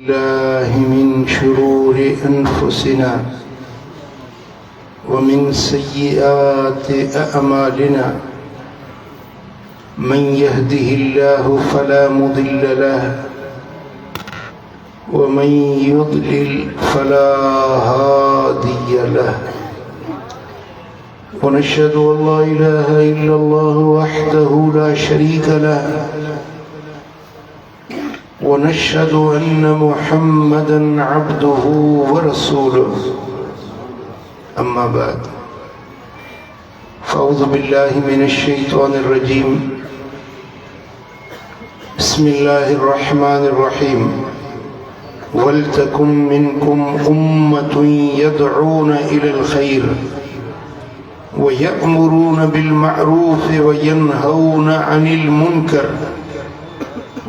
الله من شرور أنفسنا ومن سيئات أعمالنا من يهده الله فلا مضل له ومن يضلل فلا هادي له ونشهد أن لا إله إلا الله وحده لا شريك له ونشهد أن محمدا عبده ورسوله أما بعد فأعوذ بالله من الشيطان الرجيم بسم الله الرحمن الرحيم ولتكن منكم أمة يدعون إلى الخير ويأمرون بالمعروف وينهون عن المنكر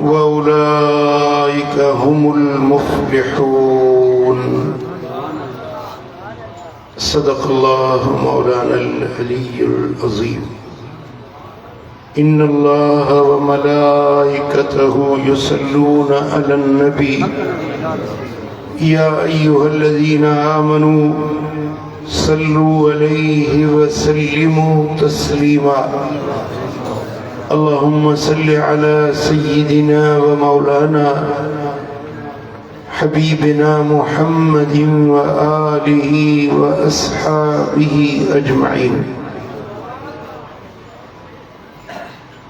وأولئك هم المفلحون صدق الله مولانا العلي العظيم إن الله وملائكته يصلون على النبي يا أيها الذين آمنوا صلوا عليه وسلموا تسليما اللهم صل على سيدنا ومولانا حبيبنا محمد وآله وأصحابه أجمعين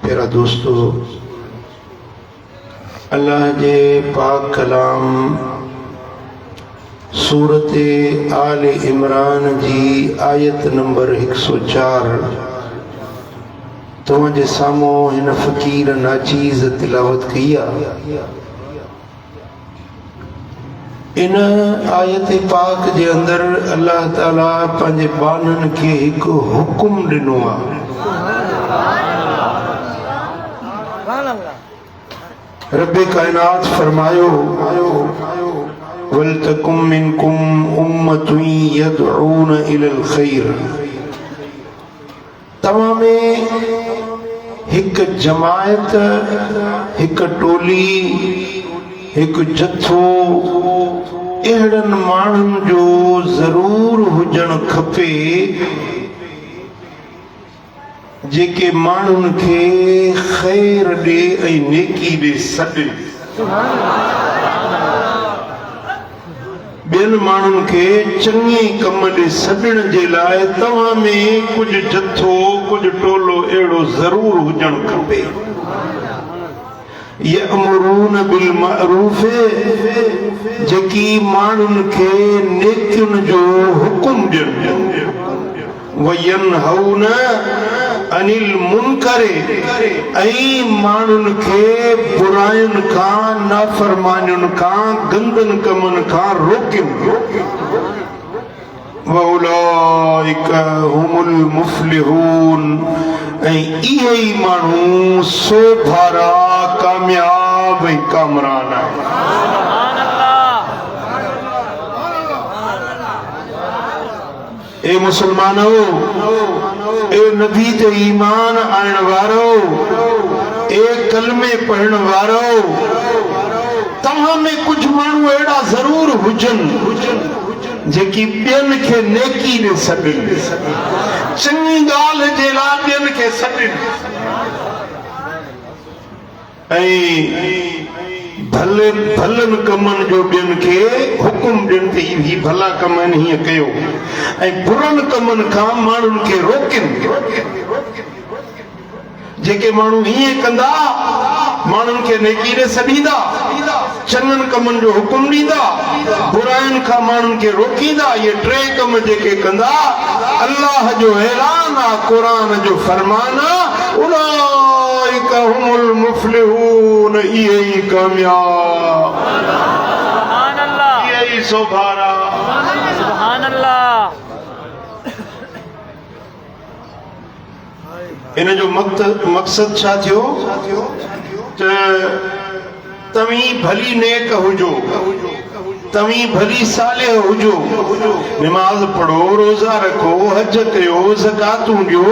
प्यारा दोस्तों अल्लाह जे पाक कलाम सूरत आल इमरान जी आयत नंबर 104 तव्हांजे साम्हूं हिन फ़कीर नाचीज़ तिलावत कई आहे। इन आयत पाक जे अंदर अल्लाह ताला पंहिंजे बाननि खे हिकु हुकुम ॾिनो आहे। रब्बे कायनात फरमायो वलतकुम मिनकुम उम्मतुन यदऊन इलल खैर, तव्हां में हिकु जमायत, हिकु टोली, हिकु जथो अहिड़नि माण्हुनि जो ज़रूर हुजणु खपे जेके माण्हुनि खे ख़ैर ॾे ऐं नेकी ॾे सॾनि। ॿियनि माण्हुनि खे चङे कम ॾे सॾण जे लाइ तव्हां में कुझु जथो, कुझु टोलो अहिड़ो ज़रूर हुजणु खपे। यअमुरून बिल मअरूफ, जेकी माण्हुनि खे नेकियुनि जो हुकुम ॾियनि। वयनहौन अनिल मुनकर, ऐं माण्हुनि खे बुरायुनि खां, नाफरमानियुनि खां, गंदनि कमनि खां रोकियूं। वउलाइक हुमुल मुफ्लिहून, ऐं इहे ई माण्हू सोभारा, कामयाब ऐं कामरान आहिनि। ए मुसलमानो, ए नबी ते ईमान आणण वारो, ए कलमे पढ़ण वारो, तव्हां में कुछ माण्हू अहिड़ा ज़रूर हुजनि जेकी ॿियनि खे नेकी ॾे सॾनि, चङी ॻाल्हि जे लाइ ॿियनि खे सॾनि, ऐं भलनि कमनि जो ॿियनि खे हुकुम ॾियनि त ही भला कम आहिनि, हीअं कयो, ऐं बुरनि कमनि खां माण्हुनि खे रोकनि। जेके माण्हू हीअं कंदा, माण्हुनि खे नेकी ॾे सॾींदा, चङनि कमनि जो हुकुम ॾींदा, बुरायुनि खां माण्हुनि खे रोकींदा, इहे टे कम जेके कंदा, अल्लाह जो ऐलान आहे, क़ुरान जो फरमान आहे, उलाइक हुमुल मुफ्लिहून, इहे ई कामयाब, इहे ई सोभारा। सुभान अल्लाह। इन जो मक़सद छा थियो त तव्हीं भली नेक हुजो, तव्हीं भली सालिह हुजो, नमाज पढ़ो, रोज़ा रखो, हज कयो, ज़कातूं ॾियो,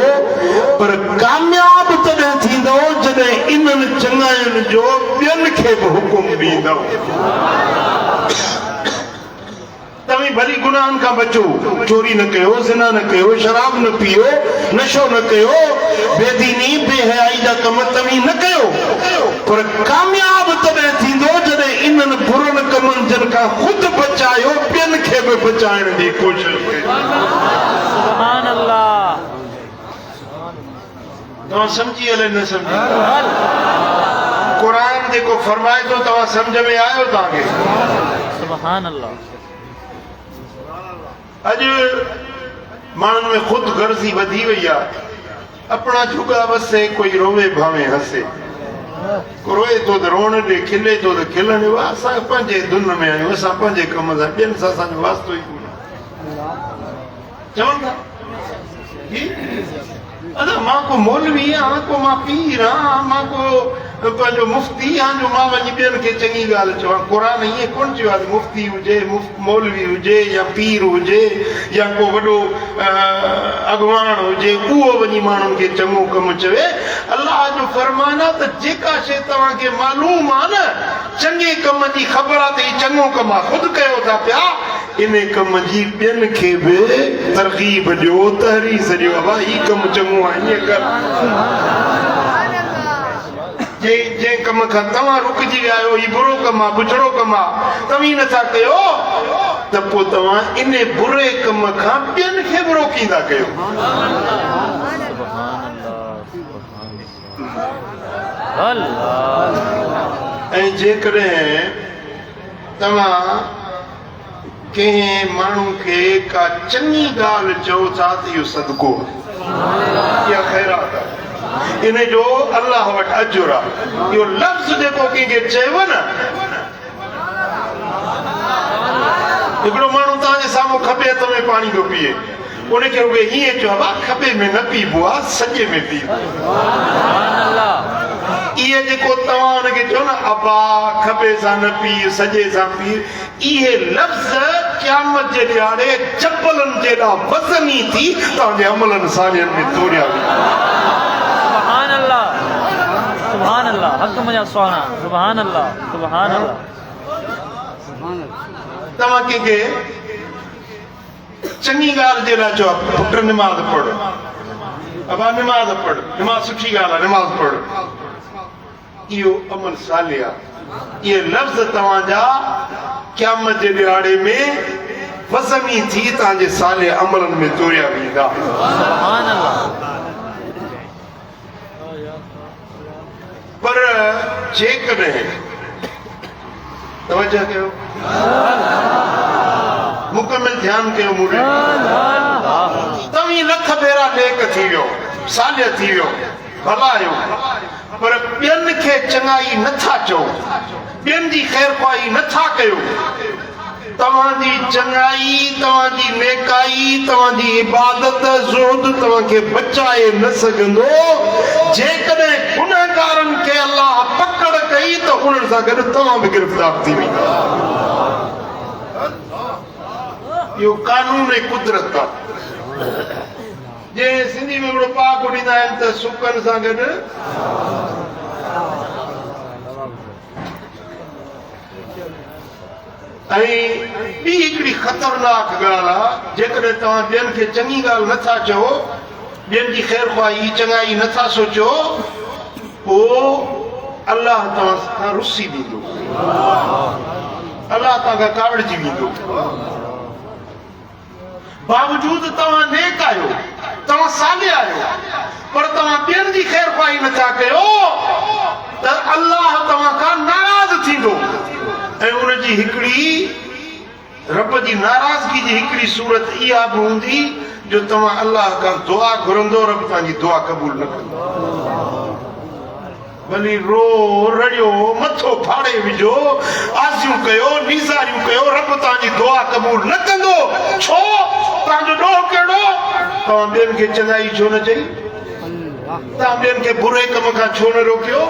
पर कामयाब तॾहिं थींदो जॾहिं इन्हनि चङाइनि जो ॿियनि खे बि हुकुम ॾींदो। गुनाहन का बचो। चोरी न कयो, ज़िना न कयो, शराब न पियो, नशो न कयो, बेदीनी बेहयाई जा कम तवी न कयो। पर कामयाब तॾहिं थींदो जॾहिं इन्हनि बुरनि कमनि जन खां ख़ुदि बचायो, ॿियनि खे बि बचाइण जी कोशिशि कयो। सुभान अल्लाह। तव्हां सम्झी हले न सम्झी? क़ुरान जेको फरमाए थो तव्हां सम्झ में आयो तव्हांखे? सुभान अल्लाह। अॼु माण्हुनि में ख़ुदि गर्ज़ी वधी वई आहे। अपना जुगा वसे, कोई रोवे भावे हसे। को रोए तो रोण ॾे, खिले तो खिलण ॾे। असां पंहिंजे धुन में आहियूं, असां पंहिंजे कम सां, ॿियनि सां असांजो वास्तो ई कोन्हे। चवनि था अदा मां को मौलवी आहियां, को मां पीर आहियां, मां को पंहिंजो मुफ्ती आहियां जो मां वञी ॿियनि खे चङी ॻाल्हि चवां। क़ुरान ईअं कोन चयो आहे मुफ्ती हुजे, मौलवी हुजे या पीर हुजे या को वॾो अॻवान हुजे उहो वञी माण्हुनि खे चङो कमु चवे। अलाह जो फरमान आहे त जेका शइ तव्हांखे मालूम आहे न, चङे कम जी ख़बर आहे त हीउ चङो कमु आहे, ख़ुदि कयो था पिया, इन कम जी ॿियनि खे बि तरग़ीब ॾियो, तहरीस ॾियो। भाई हीउ कमु चङो आहे, ईअं कर। जे कम खां तव्हां रुकिजी विया आहियो, हीउ बुरो कमु आहे, बुछड़ो कमु आहे, तव्हीं नथा कयो, त पोइ तव्हां इन बुरे कम खां ॿियनि खे बि रोकींदा कयो। ऐं जेकॾहिं तव्हां कंहिं माण्हू खे का चङी ॻाल्हि चओ था त इहो सदको आहे, इहा ख़ैरात आहे, इन जो अल्लाह वटि अजुर आहे। इहो लफ़्ज़ जेको कंहिंखे चयव न, हिकिड़ो माण्हू तव्हांजे साम्हूं खॿे हथ में पाणी थो पीए, उनखे रुॻो हीअं चयो आहे खॿे में न पीबो आहे, सॼे में पीबो। इहे जेको तव्हां हुनखे चओ न अबा खॿे सां न पी, सॼे सां पी, इहे लफ़्ज़ क़यामत जे ॾियारे चपलनि जेॾा वज़नी थी तव्हांजे अमलनि साॻियनि में तोड़िया वेंदा। सुभान अल्लाह, सुभान अल्लाह, हक़ मुंहिंजा सुहाना, सुभान अल्लाह, सुभान अल्लाह। तव्हां कंहिंखे चङी ॻाल्हि जे लाइ चओ पुट निमाज़ पढ़, अबा निमाज़ पढ़, निमाज़ सुठी ॻाल्हि आहे, निमाज़ पढ़, इहो अमल सालिह आहे। इहे लफ़्ज़ तव्हांजा क़यामत जे ॾियारे में वज़नी थी तव्हांजे सालिह अमलनि में तोड़िया वेंदा। सुभान अल्लाह। पर जेकॾहिं तवजह कयो, मुकमिल ध्यानु कयो, मुड़े तव्हीं लख भेरा नेक थी वियो, सालिह थी वियो, भला आहियो, पर ॿियनि खे चङाई नथा चओ, ॿियनि जी ख़ैर ख़्वाही नथा कयो, तव्हांजी चङाई, तव्हांजी नेकाई, तव्हांजी इबादत, ज़ुहद तव्हांखे बचाए न सघंदो। जेकॾहिं गुनहगारनि खे अलाह पकड़ कई त उन्हनि सां गॾु तव्हां बि गिरफ़्तार थी वेंदा। इहो कानून ऐं कुदरत आहे। जे सिंधी में हिकिड़ो पाक उॾींदा आहिनि त सुकनि सां गॾु ऐं ॿी हिकिड़ी ख़तरनाक ॻाल्हि आहे, जेकॾहिं तव्हां ॿियनि खे चङी ॻाल्हि नथा चओ, ॿियनि जी ख़ैर ख़्वाही चङाई नथा सोचो, पोइ अलाह तव्हां खां रुसी वेंदो, अलाह तव्हां खां कावड़जी वेंदो। बावजूद तव्हां नेक आहियो, तव्हां सालिह आहियो, पर तव्हां ॿियनि जी ख़ैर ख़्वाही नथा कयो त अलाह तव्हां खां नाराज़ थींदो। ऐं उनजी हिकिड़ी रब जी नाराज़गी जी हिकिड़ी सूरत इहा बि हूंदी जो तव्हां अलाह खां दुआ घुरंदो, रब तव्हांजी दुआ क़बूल न कंदो। भली रो रड़ियो, मथो फाड़े विझो, आसियूं कयो, नीज़ारियूं कयो, रब तव्हांजी दुआ क़बूल न कंदो। छो? तव्हांजो ॾोह कहिड़ो? तव्हां ॿियनि खे चङाई छो न चई? तव्हां ॿियनि खे बुरे कम खां छो न रोकियो?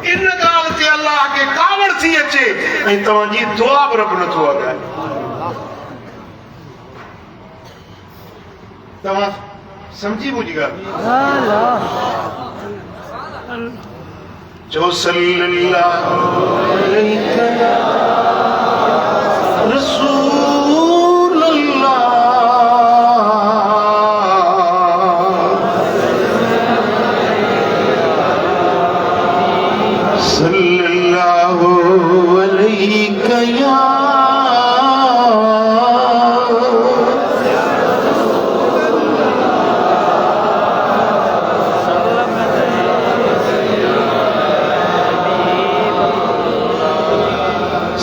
इन ॻाल्हि ते अलाह खे कावड़ थी अचे ऐं तव्हांजी दुआ बि रब नथो अघाए। तव्हां सम्झी मुंहिंजी ॻाल्हि? जो सल्लल्लाहु अलैहि रसूल या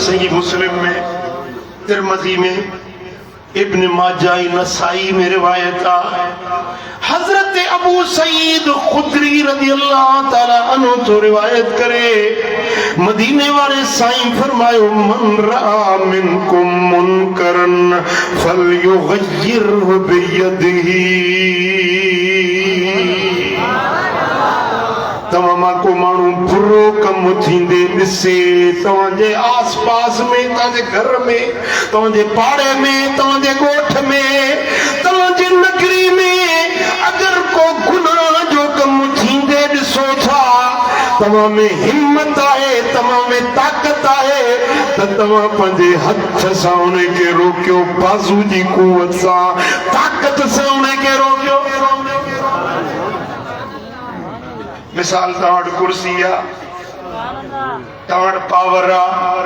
सही मुस्लिम में, तिरमजी में, इब्न माजा नसाई में रिवायत आ हजरत अबू सईद खुदरी रज़ी अल्लाह ताला अन्हु तो रिवायत करे मदीने वाले साईं फरमायो मन रआ मिनकुम मुनकरन फलयुगय्यिरहु बियदिही तमामा को मानू बुरो कम थींदे दिसे तवाजे आस पास में ताजे घर में तवाजे पाड़े में तवाजे गोठ में तवाजे नगरी में अगर को गुनाह जो कम थींदे दिसो था तवा में हिम्मत आए तवा में ताकत आए त तवा पंजे हथ सां उन के रोकियो बाजू जी कुवत सां ताकत सां उन के रोकियो मिसाल तवड़ कुर्सी आ तवड़ पावर आ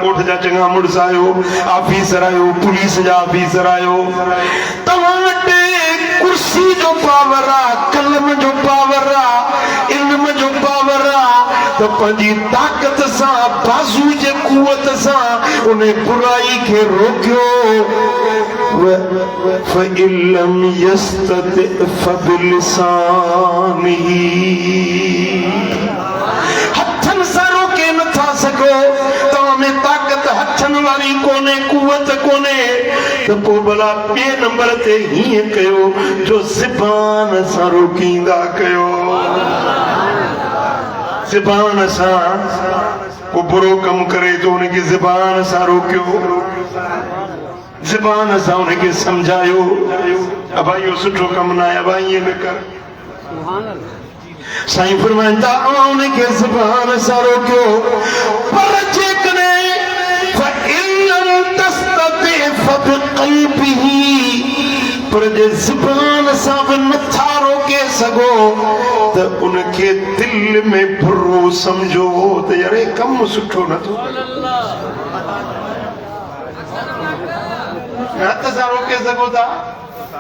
उठ जा चंगा मुड़स आयो ऑफिसर आयो पुलिस जा ऑफिसर आयो तवड़ कुर्सी जो पावर आ कलम जो पावर आ इल्म जो पावर आ तो पंजी ताकत सा बाजू जे कुवत सा उन्हें बुराई के रोकियो फ़इल्लम यस्तति फ़बिलिसानिही हथन सा रोके न था सको तो में ताकत हथन वाली कोने कुवत कोने तो को भला बे नंबर ते ही कयो जो ज़बान सा रोकींदा कयो ज़बान सा को बुरो कम करे तो उनकी ज़बान सा रोकियो ज़बान सा उनके समझायो अब यो सुठो कम ना है अब ये न कर साईं फरमाइंदा उनके ज़बान सा रोकियो पर जेकने फ़इल्लम तस्तति फ़बिक़ल्बिही पर जे ज़बान सा भी नथा रोके सगो तो उनके दिल में बुरो समझो तो यार कम सुठो न तो हथ सां रोके सघो था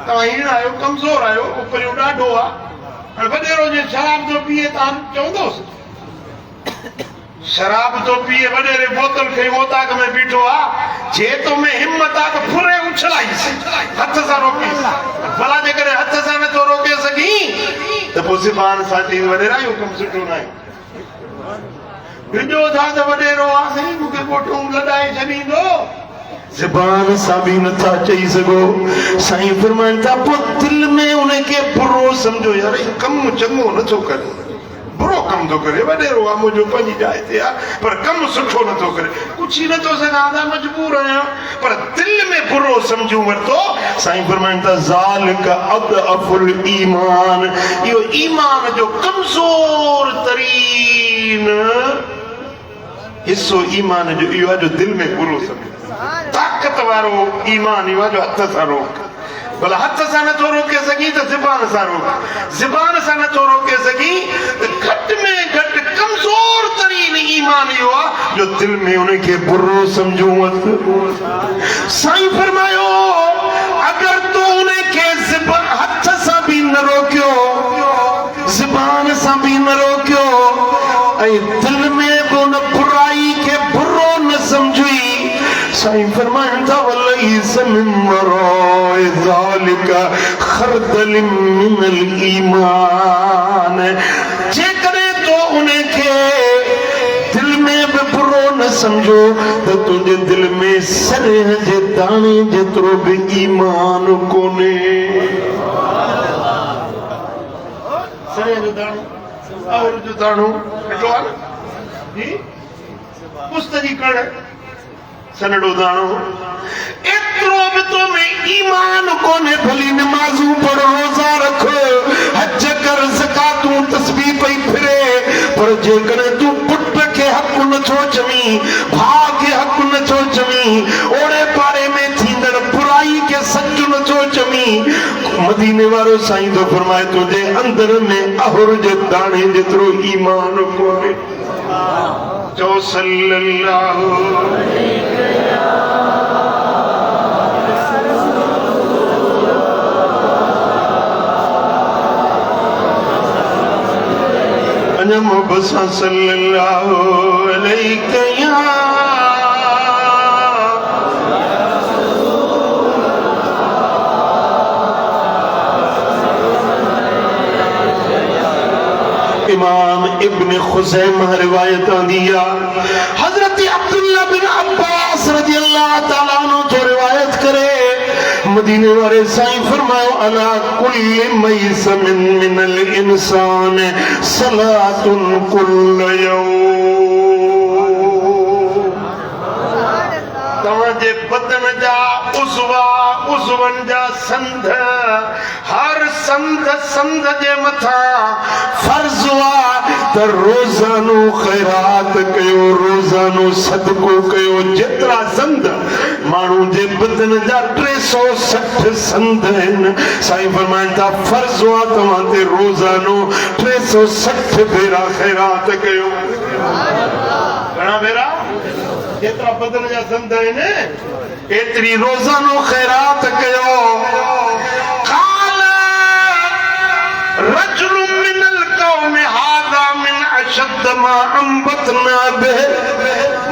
तव्हां हीअं आहियो कमज़ोर आहियो उपरियो ॾाढो आहे वॾेरो जे शराब थो पीए तव्हां चवंदोसि शराब थो पीए वॾेरे बोतल खे मोताक में बीठो आहे जे तो में हिम्मत आहे त फुरे उछलाईसि हथ सां रोकीसि भला जेकॾहिं हथ सां नथो रोके सघी त पोइ ज़बान सां चई वॾेरा इहो कमु सुठो न आहे ॾिजो था त वॾेरो आहे साईं मूंखे कोठूं लॾाए छॾींदो ज़बान सा भी नथा चई सगो साईं फरमाइनि था पोइ दिल में उनके बुरो समझो यार कम चङो नथो करे बुरो कम थो करे वॾेरो आहे मुंहिंजो पंहिंजी जाइ ते आहे पर कम सुठो नथो करे कुझु ई नथो सघां था मजबूर आहियां पर दिल में बुरो समझूं वरितो साईं फरमाइनि था ज़ालिक अदअफुल ईमान इहो ईमान जो कमज़ोर तरीन हिस्सो ईमान जो इहो आहे जो दिल में बुरो समझ ताकत वारो ईमान इहो जो हथ सां रोक भला हथ सां नथो रोके सघी त ज़बान सां रोक ज़बान सां नथो रोके सघी त घटि में घटि कमज़ोर तरीन ईमान इहो आहे जो दिल में उनखे बुरो समझूं साईं फरमायो अगर तू उनखे हथ सां भी न रोकियो ज़बान सां भी न रोकियो ऐं दिल में बि उन बुराई खे बुरो न समझी साईं फरमाइनि था वलैस मिन वराइ ज़ालिका खरदलिन मिनल ईमान जेकॾहिं तो उनखे दिल में भी बुरो न समझो तो तुझे दिल में सरेह जे दाणे जेतिरो भी ईमान कोने सरेह जो दाणो और जो दाणो ॾिठो आहे न पुस्त जी कड़ सनड़ो दाणो एतिरो बि तो में ईमान कोने भली नमाज़ूं पढ़ रोज़ा रख हज कर ज़कातूं तस्बीह पई फिरे पर जेकॾहिं तूं पुट खे हक़ नथो चवीं भाउ खे हक़ नथो चवीं ओड़े पाड़े में थींदड़ बुराई खे सच नथो चवीं मदीने वारो साईं तो फरमाए तुंहिंजे अंदर में अहुर जे दाणे जेतिरो ईमान कोने चओ सल्लल्लाहु बसा सल्लल्लाहु अलैहि या इमाम इब्न खुज़ैमा रिवायत दिया हजरत अब्दुल्ला बिन अब्बास रज़ियल्लाहु ताला अन्हु तो रिवायत करे मदीने वाले साईं फरमाओ अला कुल्ली मैसमिन मिनल इंसान सलातुन कुल्ल यौम तवजे बदन जा उज़वन जा संध हर संध जे मथा फर्ज हुआ त रोजानो खैरात कयो रोजानो सदको कयो जेतरा संध मानू जे बदन जा 360 संध आहिनि साईं फरमाइनि था फर्ज हुआ तव्हां ते रोजानो 360 भेरा खैरात कयो घणा भेरा जेतरा बदन जा संध आहिनि एतरी रोजानो खैरात कयो रजुल मिनल कौम हादा मिन अशद मा अंबतना बे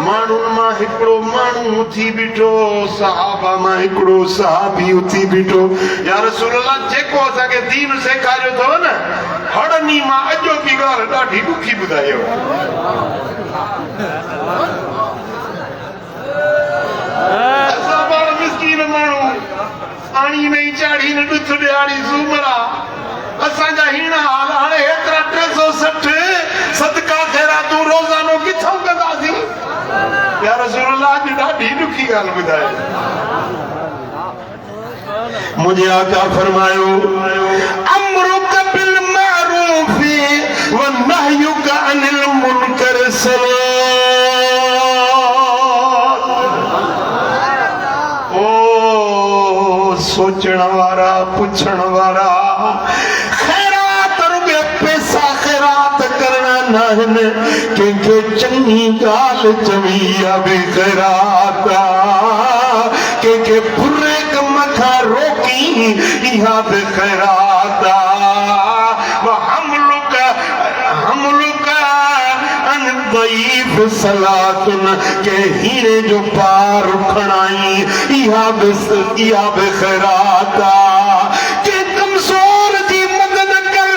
मानू मा हिकड़ो मानू थी बिठो सहाबा मा हिकड़ो सहाबी थी बिठो या रसूल अल्लाह जेको असा के दीन सेखारियो थो न हड़नी मा अजो की गाल ॾाढी ॾुखी ॿुधायो असा बड़ मिस्कीन मानू आणी नहीं चाढ़ी न ॾुथ ॾियारी सूमरा असांजा हीणा हाल हाणे एतिरा 360 सदका ख़ैरातूं रोज़ानो किथां कंदासीं या रसूल अल्लाह जी ॾाढी ॾुखी ॻाल्हि ॿुधाए मुंहिंजे आका फरमायो अमरुक बिल मारूफी व नहयुक अनिल मुनकर ओ सोचण वारा पुछण वारा के चंगी गाल चविया भी खैराता के बुरे कम खा रोकी इहा भी खैराता हम लोग अन दईफ सलातुन के हीरे जो पार खणाई इहा भी खैराता के कमजोर जी मदद कर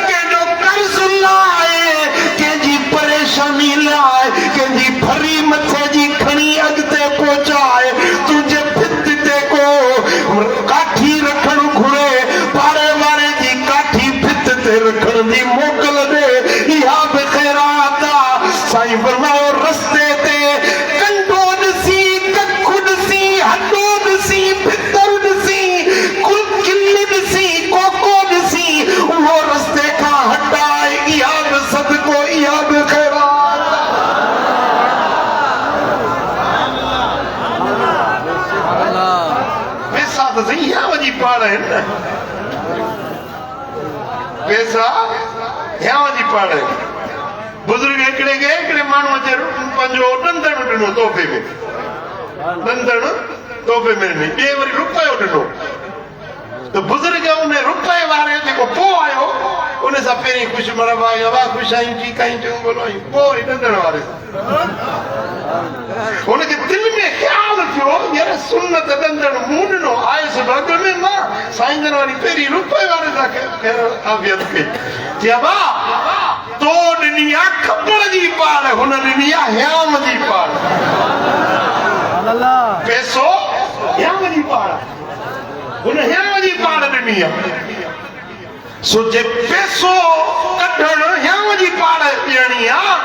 के जो कर्ज लाए के जी परेशानी लाए के जी भरी मथे जी खणी अगते पहुंचाए तुझे भित ते को काठी रखण घुरे पारे वारे जी काठी भित ते रखण दी मोकल दे इहा भी खैराता साईं फरमायो रस्ते ते कंडो ॾिसी कखु ॾिसी हॾो ॾिसी भितर ॾिसी कुल किली ॾिसी कोको ॾिसी उहो रस्ते खां हटाए इहा भी सदको इहा भी खैरात पैसा त सही या वञी पाड़ आहिनि न पैसा या वञी पाड़ आहिनि बुजुर्ग हिकिड़े माण्हू अचे पंहिंजो ॾंदण ॾिनो तोहफ़े में ॾंदण तोहफ़े में ॾिनी ॿिए वरी रुपयो ॾिनो त बुजुर्ग उन रुपए वारे जेको पोइ आयो उन सां पहिरीं ख़ुशि मरबा वाह ख़ुशि आहियूं ठीकु आहियूं चऊं बोलो आहियूं पोइ वरी ॾंदण वारे हुनखे दिलि में ख़्यालु थियो यार सुन्नत ॾंदण मूं ॾिनो आयुसि अॻ में मां साईं जन वरी पहिरीं रुपए वारे सां ख़ैर आफ़ियत कई चया भाउ तो ॾिनी आहे खपड़ जी पाड़ हुन ॾिनी आहे हियाम जी पाड़ पैसो हियाम जी पाड़ हुन हियाम जी पाड़ ॾिनी आहे सो जे पैसो कढण हियाम जी पाड़ ॾियणी आहे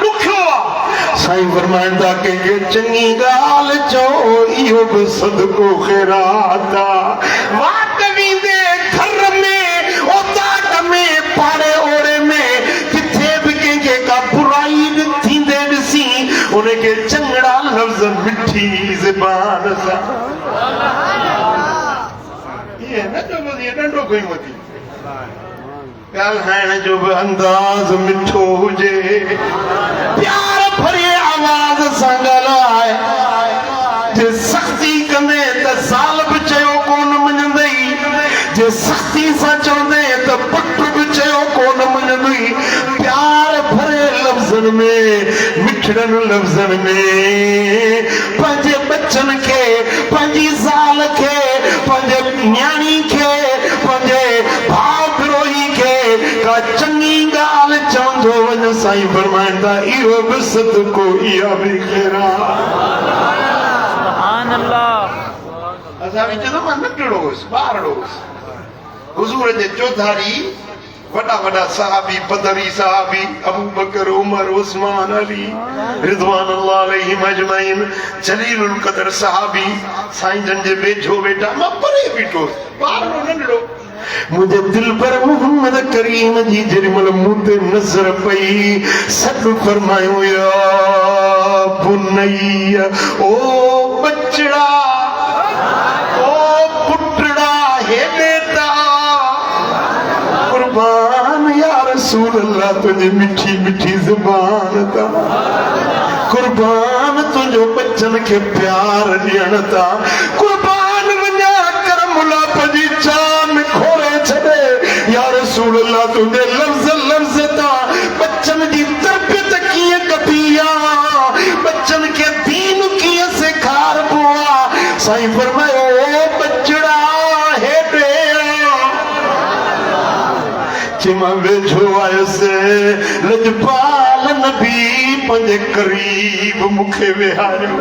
ॾुखियो आहे साईं फरमाईंदा कंहिंखे चङी ॻाल्हि चओ इहो बि सदको खैरात आहे वाट वेंदे घर में औताक में पाड़े ओड़े में किथे बि कंहिंखे का बुराई थींदे ॾिसी उनखे चङड़ा लफ़्ज़ मिठी ज़बान सां इहे न चइबो इहे ॾंडो कयूं अथई ॻाल्हाइण जो बि अंदाज़ मिठो हुजे प्यार भरी आवाज़ सां ॻाल्हाए जे सख़्ती कंदे त साल बि चयो कोन मञंदई जे सख़्ती सां चवंदे त पुट बि चयो कोन मञंदई प्यार भरे मिठड़न लफ्ज़न में पंहिंजे बच्चन के, पंहिंजी ज़ाल के, पंहिंजे न्याणी के, पंहिंजे भाउ बिरोही के का चङी ॻाल्हि चवंदो वञ। साईं फरमाइनि था इहो बि सदको, इहा बि ख़ैरात। सुभान अल्लाह। असां बि चवंदा मां नंढड़ो हुयुसि, ॿारड़ो हुयुसि, हुज़ूर जे चौधारी वॾा वॾा सहाबी, बदरी सहाबी, अबू बकर, उमर, उस्मान, अली रिज़वानुल्लाह अलैहिम अजमईन, जलीलुल क़दर सहाबी साईं जन जे वेझो वेठा, मां परे बीठो, ॿारड़ो नंढड़ो। मुझे दिल पर मोहम्मद करीम जी जेॾीमहिल मूं ते नज़र पई, सॾु फरमायो या बुनैया, ओ बचड़ा, ओ पुटड़ा, हेॾे ता कुर्बान या रसूल अल्लाह तुझे मिठी मिठी ज़ुबान ता, कुर्बान तुझो बच्चन के प्यार ॾियण ता, कुर्बान वञा कर मुला पंहिंजी जान खोले छॾे या रसूल अल्लाह तुझे लफ़्ज़ लफ़्ज़ ता बच्चन जी तरबियत कीअं कबी आहे, बच्चन के दीन कीअं सेखारबो आहे। साईं फरमायो ओ बचड़ा हेॾे कि मां वेझो आयुसि, लजपाल नबी पंहिंजे करीब मूंखे वेहारियो।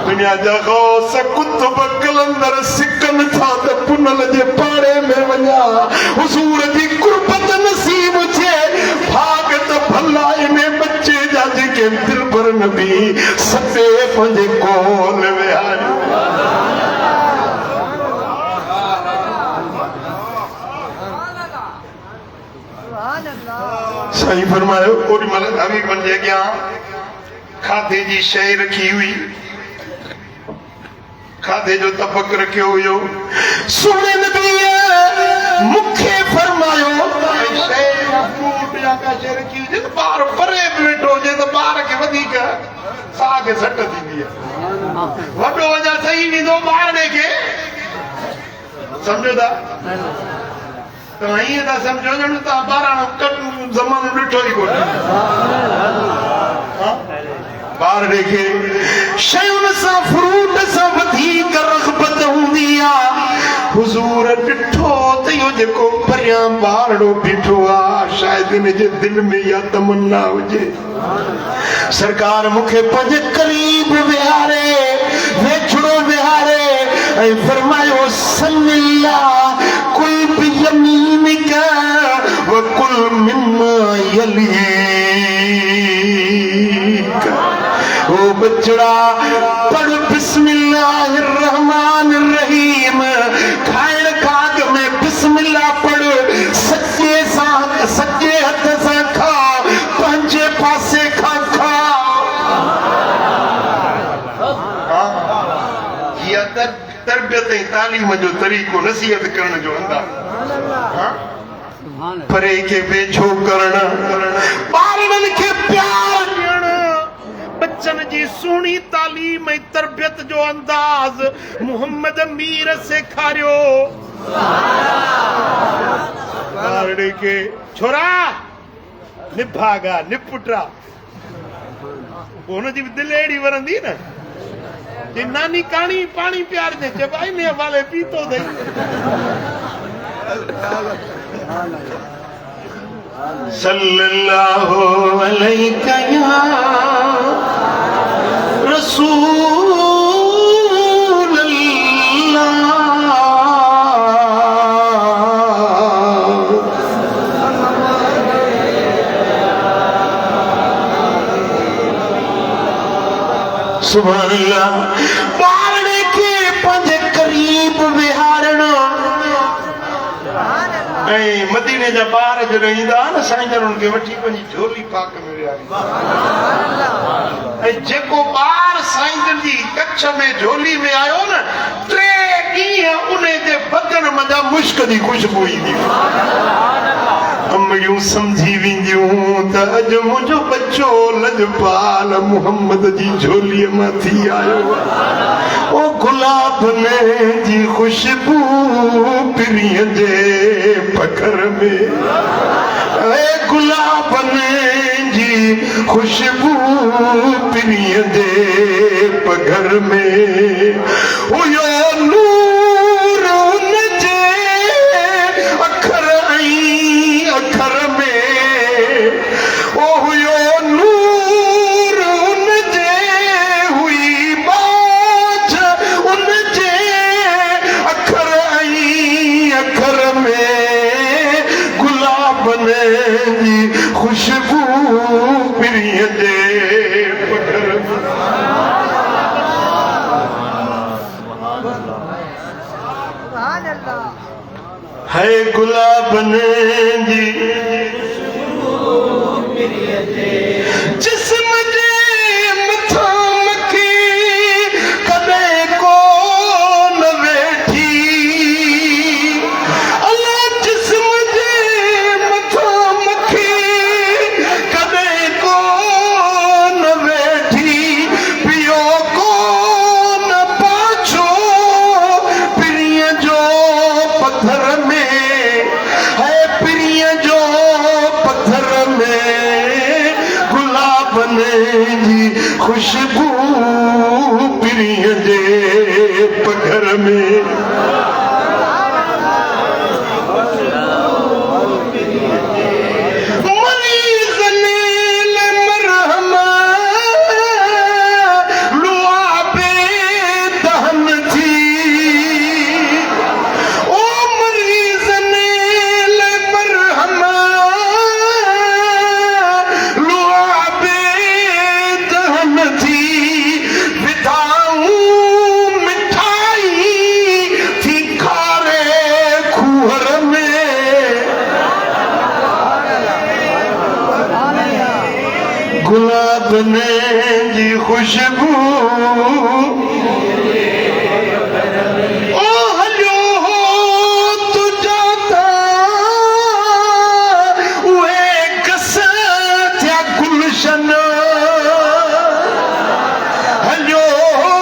दुनिया जा गौस कुतुब कलंदर सिकनि था त पुनल जे पाड़े में वञा, हुज़ूर जी कुर्बत नसीब थिए, भाग त भला में बच्चे जा जेके दिल पर नबी सते पंहिंजे कोल वेहारियो। साईं फरमायो ओॾी महिल हबीबन जे अॻियां खाधे जी शइ रखी हुई, खाधे जो तबक रखियो हुयो। सुहिणे नबीअ मूंखे फरमायो शइ फ्रूट या का शइ रखी हुजे त ॿार परे बि वेठो हुजे त ॿार खे वधीक साह खे सट थींदी आहे, वॾो अञा सही ॾींदो ॿार खे, सम्झो था? तव्हां ईअं था सम्झो ॼण तव्हां ॿारहं कट ज़मानो ॾिठो ई कोन्हे। ॿार खे शयुनि सां फ्रूट सां वधीक रग़बत हूंदी आहे। हुज़ूर ॾिठो त इहो जेको परियां ॿारड़ो बीठो आहे शायदि इन जे दिलि में इहा तमन्ना हुजे, सरकार मूंखे पंहिंजे करीब विहारे, वेझड़ो विहारे ऐं फरमायो सल्ला कुल बियमीनिक व कुल मिम्मा यलीक। ओ बचड़ा पढ़ बिस्मिल्लाहिर रहमानिर रहीम, खाइण खाग में बिस्मिल्लाह पढ़, सच्चे सां सच्चे हथ सां खा, पंहिंजे पासे खां खा। इहा तरबियत ऐं तालीम जो तरीक़ो नसीहत करण जो अंदाज़, परे खे वेझो करण, ॿारनि खे प्यार ॾियण, बच्चन जी सुहिणी तालीम ऐं तरबियत जो अंदाज़ मोहम्मद मीर सेखारियो। ॿारड़े खे छोरा निभागा निपुटा, हुनजी बि दिलि अहिड़ी वरंदी न कि नानी काणी पाणी प्यार दे चइबो आहे इन वाले पीतो अथई। सल्लल्लाहु अलैका या रसूल अल्लाह, सुभान अल्लाह। ॿारड़े खे पंहिंजे करीब विहारणो ऐं मदीने जा ॿार जॾहिं ईंदा न साईं जन उनखे वठी पंहिंजी झोली पाक में विहारींदा, ऐं जेको ॿार साईं जन जी कच्छ में झोली में आयो न 3 ॾींहं उन जे बदन मंझां मुश्क जी खुशबू ईंदी, अमड़ियूं सम्झी वेंदियूं त अॼु मुंहिंजो बच्चो लजपाल मोहम्मद जी झोलीअ मां थी आयो आहे। ओ गुलाबनि जी खुशबू पिरीअ जे पखर में, ए गुलाबनि जी खुशबू पिरिय दे पघर में हुयो नूर नजे अखर आई अखर में ओ हुयो नूर नजे हुई बाज उनजे अखर आई अखर में गुलाब ने जी खुशबू पिरिय दे पघर में है गुलाब ने जी जिस्म जे मथा मखी कदे को न वेठी अल्लाह जिस्म जे मथा मखी कदे को न वेठी पियो को न पाछो पिरिय जो पत्थर में है पिरिय जो पत्थर में गुलाब ने जी खुशबू पिरिय दे पघर में मरीज़ ने ले मरहम लुआबे दहन थी ओ मरीज़ ने ले मरहम लुआबे दहन थी विधाऊं मिठाई थी खारे खूहर में गुलाब ने जी खुशबू ओ हलो हो तू जाता वे कस थया गुलशन हलो हो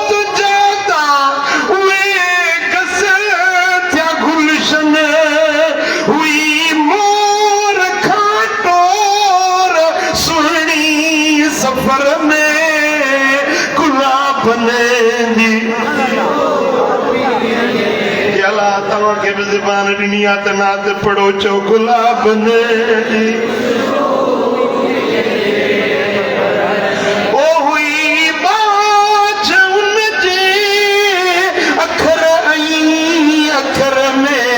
तू जाता वे कस थया गुलशन हुई मोर खाटोर सुहणी सफर में गुलाब ने जी अल्लाह तव्हां खे बि ज़बान ॾिनी आहे त नात पढ़ो चओ गुलाब ने जी ओ हुई बाज उनजे अखर आई अखर में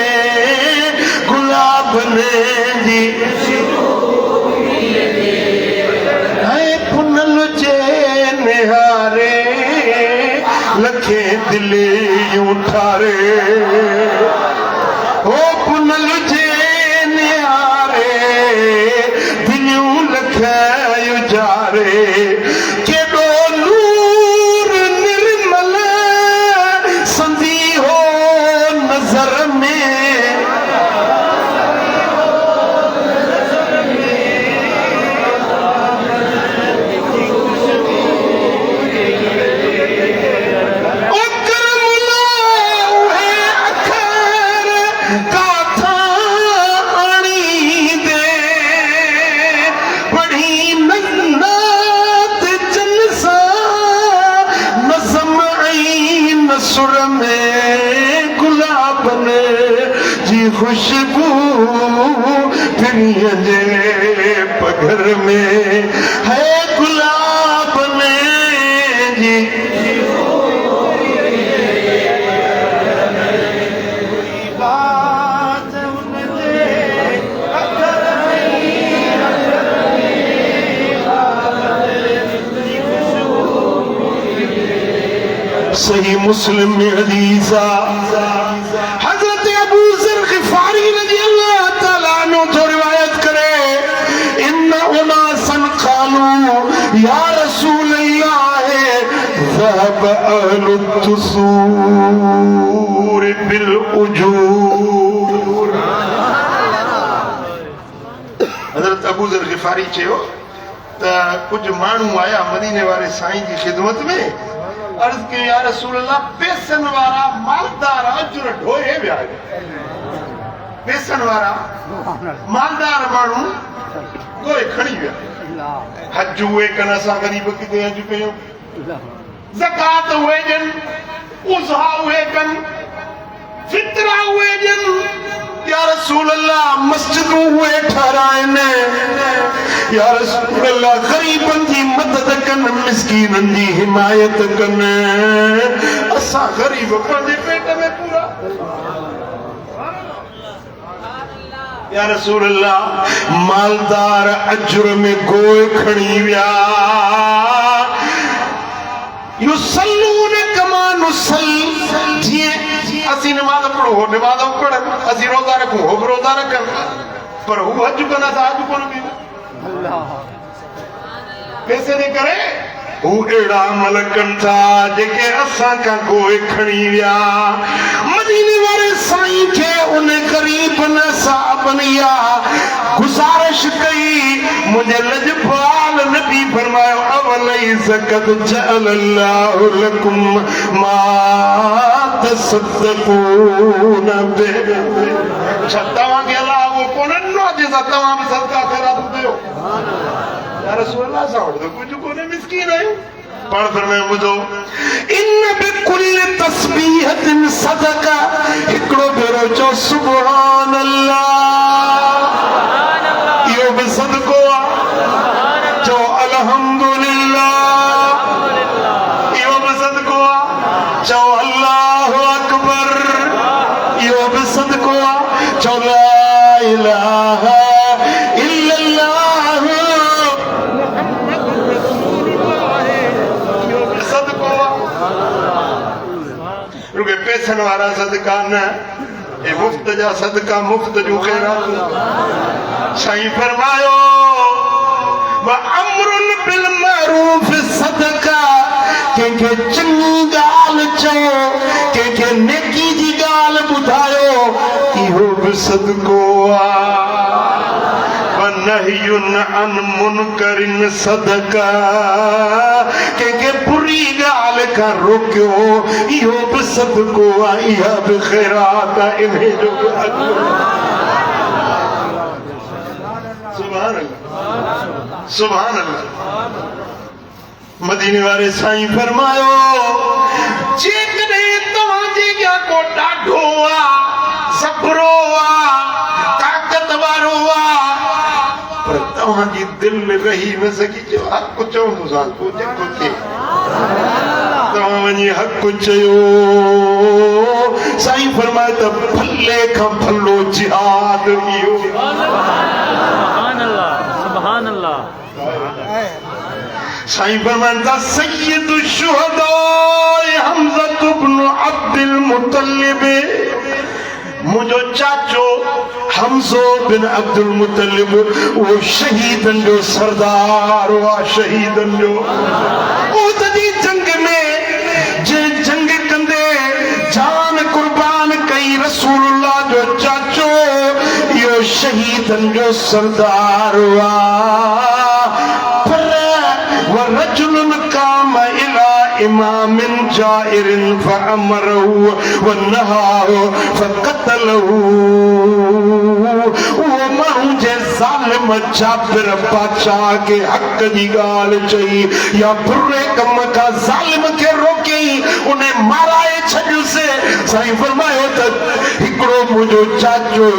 गुलाब ने जी है पुनल जे निहारे लखे दिले यूं ठारे ओ पुनल जे निहारे दिलियूं लखे उजारे केॾो नूर निर्मल संदी हो नज़र में ओ करमुला उहे अखर काथा आणी दे पढ़ी नन्नात जन सा नज़म आई नसुर में गुलाब ने जी खुशबू पिरिय जे पघर में है गुलाब ने जी बात उनजे अखर सही मुस्लिम में हदीस हजरत अबू ज़र ग़िफ़ारी रज़ी अल्लाह तआला अन्हु तो रिवायत करे इन्ना उनासन क़ालू या रसूल अल्लाह ज़हब अहलु तुसूर बिल उजूर हजरत अबू ज़र ग़िफ़ारी चयो त कुछ माण्हू आया मदीने वारे साईं जी ख़िदमत में अर्ज के या रसूल अल्लाह पैसन वारा मालदार अजुर ढोए विया पैसन वारा मालदार माण्हू गोए खड़ी विया हज उहे कन असां ग़रीब किथे हज कयूं ज़कात उहे ॾियनि उज़हा उहे कनि फितरा उहे ॾियनि या रसूल अल्लाह मस्जिदूं उहे ठाराइनि या रसूल अल्लाह ग़रीबनि जी मदद कनि मिस्कीननि जी हिमायत कनि असां ग़रीब पंहिंजे पेट में पूरा या रसूल अल्लाह मालदार अजर में गोए खड़ी विया युसल्लून कमा नुसल्ली जीअं असीं नमाज़ पढ़ो हो नमाज़ पढ़नि असीं रोज़ा रखूं हो बि रोज़ा रखनि पर हू हज कनि असां हज कोन कयूं पैसे जे करे हू अहिड़ा अमल कनि था जेके असां खां गोए खणी विया मदीने वारे साईं खे उन ग़रीबन साहबनि इहा गुज़ारिश कई मुंहिंजे लजपाल नबी फरमायो अवलैस क़द जअलल्लाहु लकुम मा तसद्दक़ून बिहि छा तव्हांखे अलाह उहो कोन ॾिनो जे सां तव्हां बि सदका ख़ैरात कयो या रसूल अल्लाह सां वटि त कुझु कोन्हे मिस्कीन आहियूं पाण फरमायो ॿुधो इन बिकुल तस्बीहतिन सदका हिकिड़ो भेरो चओ सुभान अल्लाह इहो बि सदको आहे चओ अल्हम्दुलिल्लाह इहो बि सदको आहे चओ अल्लाहु अकबर इहो बि सदको आहे चओ ला इलाहा इल्लल्लाह रुके पैसन वारा सदका न ए मुफ्त जा सदका मुफ्त जो ख़ैरात साईं फरमायो व अमरुन बिल मारूफ सदका कंहिंखे चङी ॻाल्हि चओ कंहिंखे नेकी जी ॻाल्हि ॿुधायो इहो बि सदको आहे नहियुन अन मुनकरिन सदका कंहिंखे बुरी ॻाल्हि खां रोकियो इहो बि सदको आहे इहा बि ख़ैरात आहे इन जो बि अजर सुभान अल्लाह सुभान अल्लाह मदीने वारे साईं फरमायो जेकॾहिं तव्हांजे अॻियां को ॾाढो आहे सब्रो आहे ताक़त वारो आहे पर तव्हांजी दिलि में रही न सघी चयो हक़ चवंदोसां पोइ जेको थिए तव्हां वञी हक़ चयो साईं फरमायो त भले खां भलो जिहाद इहो सुभान अल्लाह सुभान अल्लाह साईं फरमाइनि था सय्यदु शुहदा हमज़ा इब्न अब्दुल मुत्तलिब मुझो चाचो हमज़ो बिन अब्दुल मुत्तलिब वो शहीदन जो सरदार हुआ शहीदन जो उहद जी जंग में जे जंग कंदे जान कुर्बान कई रसूलुल्लाह जो चाचो यो शहीदन जो सरदार हुआ ورجل قام إلى إمام جائر فأمره ونهاه فقتله ومن ظالم جابر बादशाह के हक जी ॻाल्हि चई या बुरे कम खां ज़ालिम खे रोकई उन्हें माराए छॾियोसि साईं फरमायो त हिकिड़ो मुंहिंजो चाचो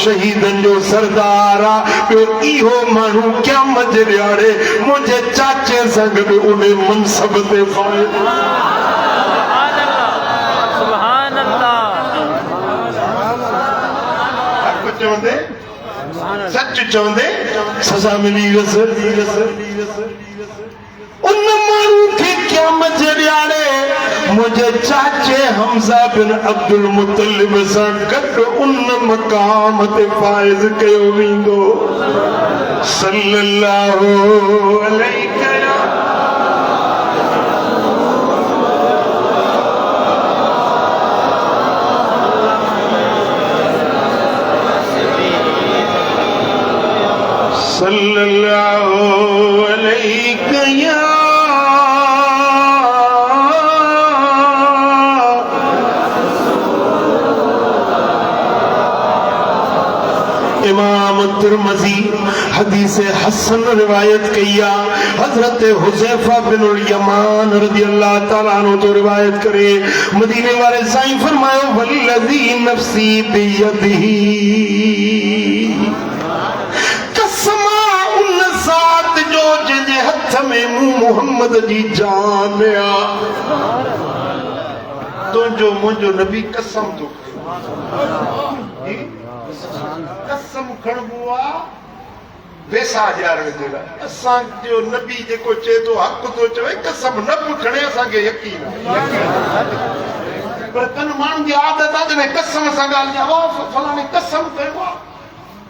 शहीदनि जो सरदार आहे ॿियो इहो माण्हू क़यामत जे ॾियारे मुंहिंजे चाचे सां गॾु उन मनसब ते फाइल सुभान अल्लाह हक़ चवंदे सच चवंदे सज़ा मिली वसि उन माण्हू खे क़यामत जे ॾियारे मुंहिंजे चाचे हमज़ा बिन अब्दुल मुत्तलिब सां गॾु उन मक़ाम ते फाइज़ कयो वेंदो सल्लल्लाहु अलैहि सल्लल्लाहु अलैहि या इमाम इमाम तिरमिज़ी हदीस हसन रिवायत किया। हजरत हुज़ैफा बिन यमान रज़ियल्लाहु तआला अन्हु तो रिवायत करे, मदीने वाले साईं फरमायो वल्लज़ी नफ्सी बियदिही, कसम उन ज़ात जो जिंदे हथ में मोहम्मद जी जान आ। तुझो मुझो नबी कसम तो कसम खणबो आ वैसा ॼाणण जे लाइ। असां जो नबी जेको चए थो हक़ थो चवे, कसम न बि खणे असांखे यकीन पर कन माण्हू जी आदत आहे जॾहिं कसम सां ॻाल्हि जवाब फलाणे कसम कयो आहे,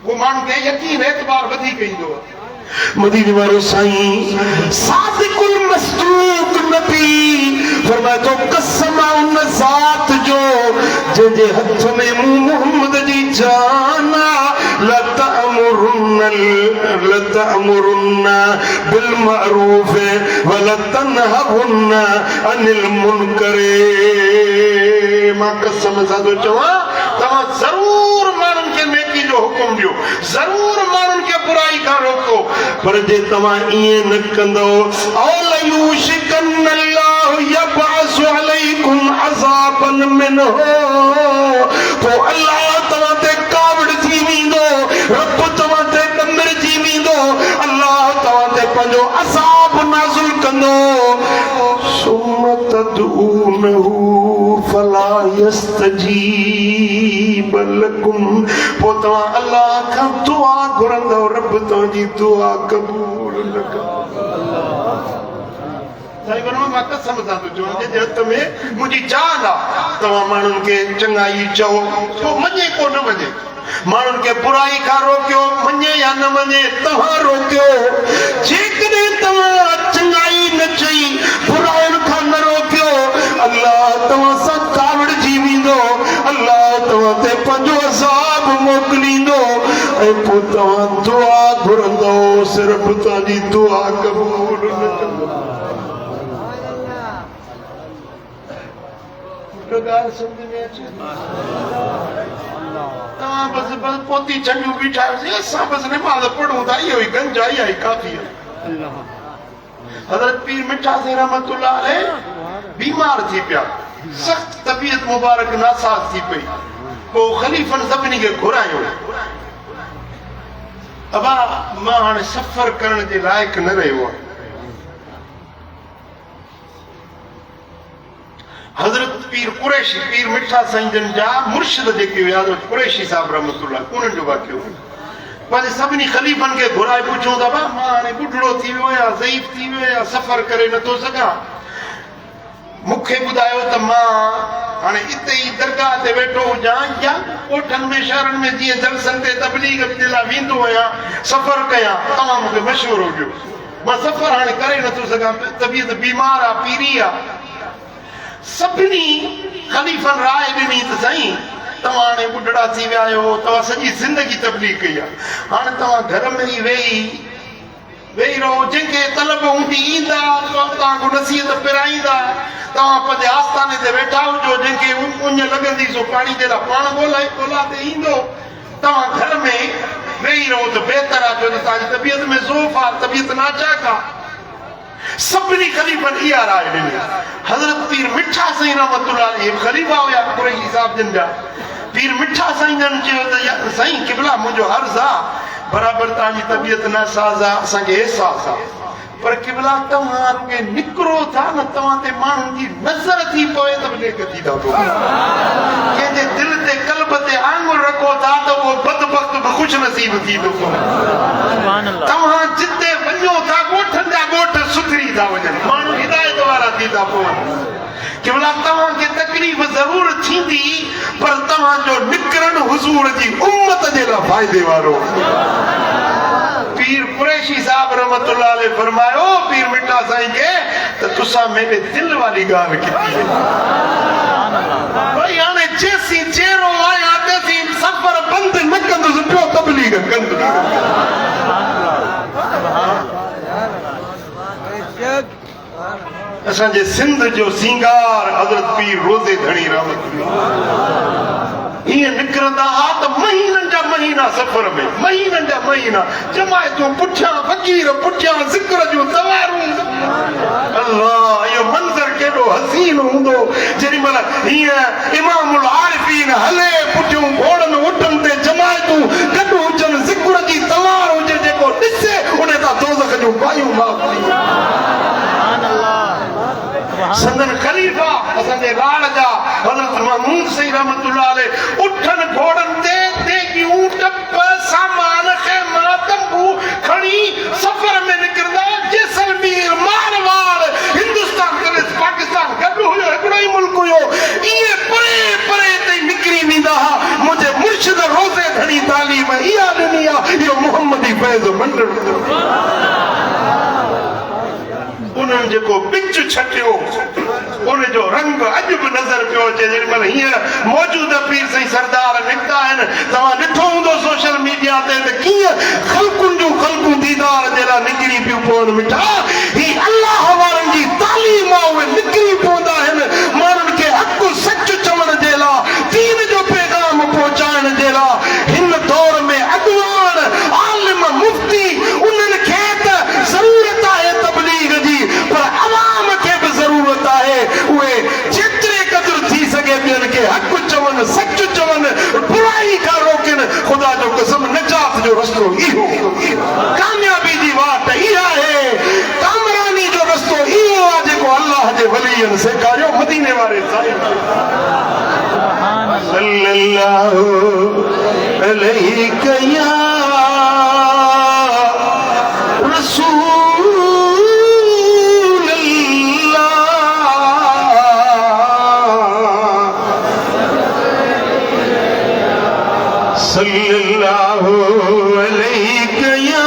वो माण्हू खे यकीन एतबार वधीक ईंदो आहे। मदीने वारो साईं सादिकुल मसदूक नबी फरमाए तो कसम उन ज़ात जो जंहिंजे हथ में मोहम्मद जी जान लतअमुरुन्न बिल मअरूफ व लतनहउन्न अनिल मुनकर। मां कसम सां थो चवां तव्हां ज़रूर माण्हुनि खे नेकी जो हुकुम ॾियो, ज़रूर माण्हुनि खे बुराई खां रोको, पर जे तव्हां ईअं न कंदो औल यूशिकन अल्लाहु यबअस अलैकुम अज़ाबन मिनहु, तो अल्लाह तव्हां ते कावड़ थी वेंदो, रब तव्हां ते ॾमर थी वेंदो, अल्लाह तव्हां ते पंहिंजो अज़ाब नाज़िल कंदो। सुम्म तदऊनहु फला यस्तजीब लकुम, पोइ तव्हां अल्लाह खां दुआ घुरंदो, रब तव्हांजी दुआ क़बूल न कंदो। साईं वञो मां कसम सां थो चवां जंहिंजे हथ में मुंहिंजी जान आहे, तव्हां माण्हुनि खे चङाई चओ, को मञे को न मञे, माण्हुनि खे बुराई खां रोकियो, मञे या न मञे तव्हां रोकियो। जेकॾहिं तव्हां चङाई न चई, बुराइनि खां न रोकियो, अल्लाह तव्हां सां कावड़जी वेंदो, अल्लाह तव्हां ते पंहिंजो अज़ाब मोकिलींदो ऐं पोइ तव्हां दुआ घुरंदो, सिर्फ़ तव्हांजी दुआ क़बूल न कंदो। ॻाल्हि सम्झ में अचे? तव्हां बसि पोती चंडियूं बीठा आहियोसीं, असां बसि नमाज़ पढ़ूं था, इहो ई गंज आई आहे, काफ़ी आहे। हज़रत पीर मिठा साईं रहमतुल्लाह अलैह बीमार थी पिया, सख़्त तबीयत मुबारक नासाज़ थी पई, पोइ ख़लीफ़नि सभिनी खे घुरायो, अबा मां हाणे सफ़र करण जे लाइक़ न रहियो आहे। हज़रत पीर कुरैशी, पीर मिठा साईं जन जा मुर्शिद जेके हुया कुरैशी साहब रहमतुल्लाह, उन्हनि जो वाक़ियो पंहिंजे सभिनी ख़लीफ़नि खे घुराए पुछूं त बा मां हाणे ॿुढड़ो थी वियो आहियां, ज़ईफ़ थी वियो आहियां, सफ़र करे नथो सघां, मूंखे ॿुधायो त मां हाणे इते ई दरगाह ते वेठो हुजां या ॻोठनि में शहरनि में जीअं जलसनि ते तबलीग जे लाइ वेंदो आहियां, सफ़र कयां, तव्हां मूंखे मशवरो ॾियो। मां सफ़र हाणे करे नथो सघां, तबीयत बीमार आहे, पीरी आहे। सभिनी ख़लीफ़नि राय ॾिनी त साईं तव्हां हाणे ॿुढड़ा थी विया आहियो, तव्हां सॼी ज़िंदगी तबलीग कई आहे, हाणे तव्हां घर में ई वेही रहो, जंहिंखे तलब हूंदी ईंदा, तव्हांखो नसीहत पिराईंदा, तव्हां पंहिंजे आस्थाने ते वेठा हुजो, जंहिंखे उञ लॻंदी सो पाणी जे लाइ पाण ॻोल्हा ते ईंदो, तव्हां घर में वेही रहो त बहितर आहे, छो त तव्हांजी तबियत में ज़ोफ़ आहे, तबियत नाचाक आहे। सभिनी ख़लीफ़नि इहा राय ॾिनी। हज़रत पीर मिठा साईं रहमतुल्लाह अलैह ख़लीफ़ा हुया कुरैशी साहिब जन जा। पीर मिठा साईं जन चयो त साईं क़िबला मुंहिंजो अर्ज़ु आहे, बराबरि तव्हांजी तबियत नासाज़ आहे, असांखे अहसासु आहे, पर क़िबला तव्हां रुॻे निकिरो था न, तव्हां ते माण्हुनि जी नज़र थी पवे त बि नेक थी था पोइ, कंहिंजे दिलि ते क़ल्ब ते आंगुर रखो था त उहो बदबख़्त बि ख़ुशि नसीब थी थो पवे। तव्हां जिते वञो था ॻोठनि जा ॻोठ सुधरी था वञनि, माण्हू हिदायत वारा थी था पवनि। क़िबला तव्हांखे तकलीफ़ ज़रूर थींदी, पर तव्हांजो निकिरणु हुज़ूर जी उम्मत जे लाइ फ़ाइदे वारो। पीर कुरैशी साहब रहमतुल्लाह अलैह फरमायो पीर मिठा साईं खे त तुसां मेरे दिल वाली ॻाल्हि कई है भई, हाणे जेसीं चेरो आहियां तेसीं सफ़र बंदि न कंदुसि पियो, तबलीग कंदुसि। असांजे सिंध जो सिंगार हज़रत पीर रोज़े धणी रहमतुल्लाह ये निकरंदा हा तो महीनन जा महीना सफर में महीनन जा महीना जमायतों पुठियां फकीर पुठियां जिक्र जो तवारूं अल्लाह यो मंजर केडो हसीन हुंदो जेडी मला ये इमामुल आरिफीन हले पुठियों घोड़न उठन ते जमायतों गडो हुजन जिक्र जी तवार हुजे जेको ॾिसे उने ता दोज़ख जो बायूं माफ सुभान अल्लाह संदन खलीफा असांजे राण जा हज़रत महमूद सही रहमतुल्लाह अलैह उठन घोड़न ते यूं टप सामान खेमा तंबू खड़ी सफर में निकरदा जैसलमेर मारवाड़ हिंदुस्तान करे पाकिस्तान गडो हुयो हिकड़ो ही मुल्क हुयो ये परे परे ते निकरी नींदा मुझे मुर्शिद रोज़े घणी तालीम इया ॾिनी आहे इहो मुहम्मदी फैज़ मंडल उन्हनि जेको बिच छटियो उन जो रंग अॼु बि नज़र पियो अचे जेॾी महिल हींअर मौजूदा पीर साईं सरदार निकिता आहिनि तव्हां ॾिठो हूंदो सोशल मीडिया ते त कीअं ख़ल्कुनि जूं ख़ल्कूं दीदार जे लाइ निकिरी पियूं पवनि मिठा ही अलाह वारनि जी तालीम आहे उहे निकिरी पवंदा आहिनि माण्हुनि खे हक़ सच चवण जे लाइ दीन जो पैगाम पहुचाइण जे लाइ हिन दौर में अॻुवान आलिम मुफ्ती उन्हनि खे त ज़रूरत आहे तबलीग जी पर अवाम खे भी जरूरत है उहे जेतिरे क़दर थी सके ॿियनि खे हक़ चवनि सच चवनि बुराई खां रोकनि ख़ुदा जो कसम निजात जो रस्तो इहो कामयाबी जी वाट इहा आहे कामरानी जो रस्तो इहो आहे जेको अल्लाह जे वलीअनि सेखारियो मदीने वारे साईं सल्लल्लाहु अलैहि या रसूल सल्लल्लाहु अलैहि या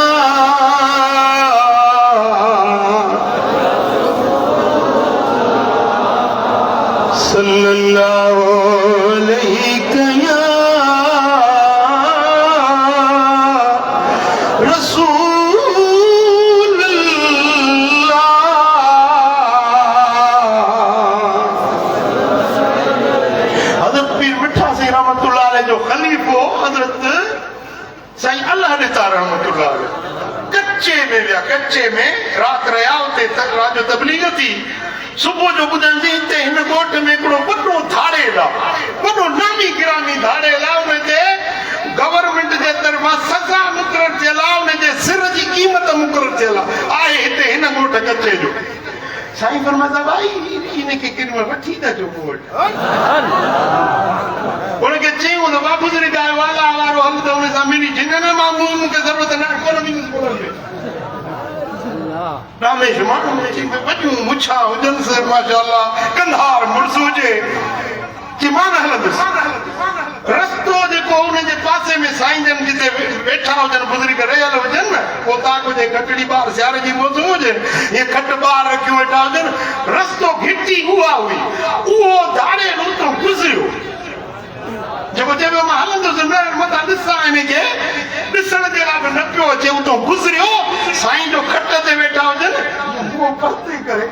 सल्लल्लाहु अलैहि या रसूल हज़रत पीर मिठा साईं रहमतुल्लाह अलैह जो खलीफो हज़रत साईं अल्लाह नेता रहमतुल्लाह अलैह कच्चे में विया कच्चे में रात रहा उते रात जो तबलीग थी सुबह जो ॿुधंदी ते हिन ॻोठ में हिकिड़ो वॾो धाड़ेल आहे वॾो नामी गिरामी धाड़ेल आहे उन ते गवर्नमेंट जे तरफ़ां सज़ा मुक़रर थियल आहे उन जे सिर जी क़ीमत मुक़रर थियल आहे हिते हिन ॻोठ कच्चे जो साईं फरमाता भाई इनखे केॾी महिल वठी था अचो मूं वटि उनखे चयूं त बाबू जरी गाए वाला वारो हल त उन सां मिली जिन मां मूंखे ज़रूरत न कोन मिली रामेश माण्हू वॾियूं मुछा हुजनि से माशाअल्लाह कंधार मुड़ुस हुजे कि मां न हलंदुसि रस्तो जेको उन जे पासे में साईं जन किथे वेठा हुजनि बुज़ुर्ग रहियल हुजनि न पोताक हुजे खटड़ी ॿार सियारे जी मौसम हुजे ये खट ॿार रखियूं वेठा हुजनि रस्तो घिटी उहा हुई उहो धाड़े उतां गुज़रियो जेको चइबो मां हलंदुसि न मथां ॾिसां हिनखे ॾिसण जे लाइ बि न पियो अचे उतां गुज़रियो साईं जो खट ते वेठा हुजनि उहो परते करे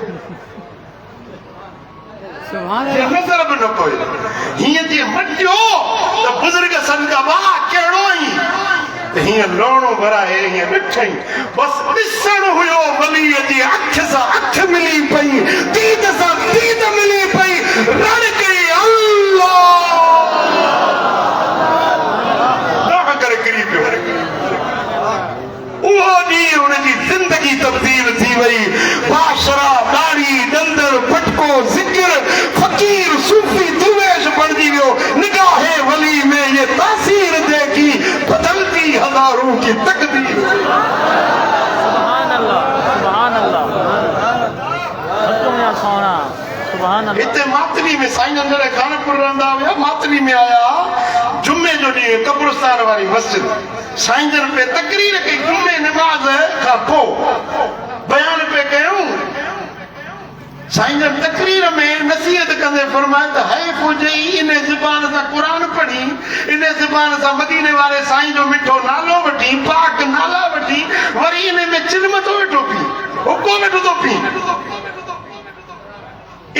नज़र बि न पियो हीअं जीअं मटियो त बुज़ुर्ग सदिका वाह कहिड़ो ई हीअं लोणो भराए हीअं ॾिठई बसि ॾिसण हुयो वलीअ जी अख सां अख मिली पई दीद सां दीद मिली पई रण कई अल्लाह करे किरी पियो उहो ॾींहुं हुनजी ज़िंदगी तब्दील थी वई बाशरा दाढ़ी डंदर फटको ज़िक्र फकीर सूफी दुवेश बणजी वियो निगाहे वली में ये तासीर देखी बदलती हज़ारों की तकदीर सुभान अल्लाह सोना सुभान अल्लाह हिते मातली में साईं अंदर खानपुर रहंदा हुया मातली में आया जुमे जो ॾींहुं कब्रिस्तान वारी मस्जिद साईं जन पे तकरीर कई जुमे नमाज खां पोइ बयान पे कयूं साईं जन तकरीर में नसीहत कंदे फरमाए त हैफ़ हुजे इन ज़ुबान सां क़ुरान पढ़ी इन ज़ुबान सां मदीने वारे साईं जो मिठो नालो वठी पाक नाला वठी वरी इन में चिल्म थो वेठो पी हुको वेठो थो पी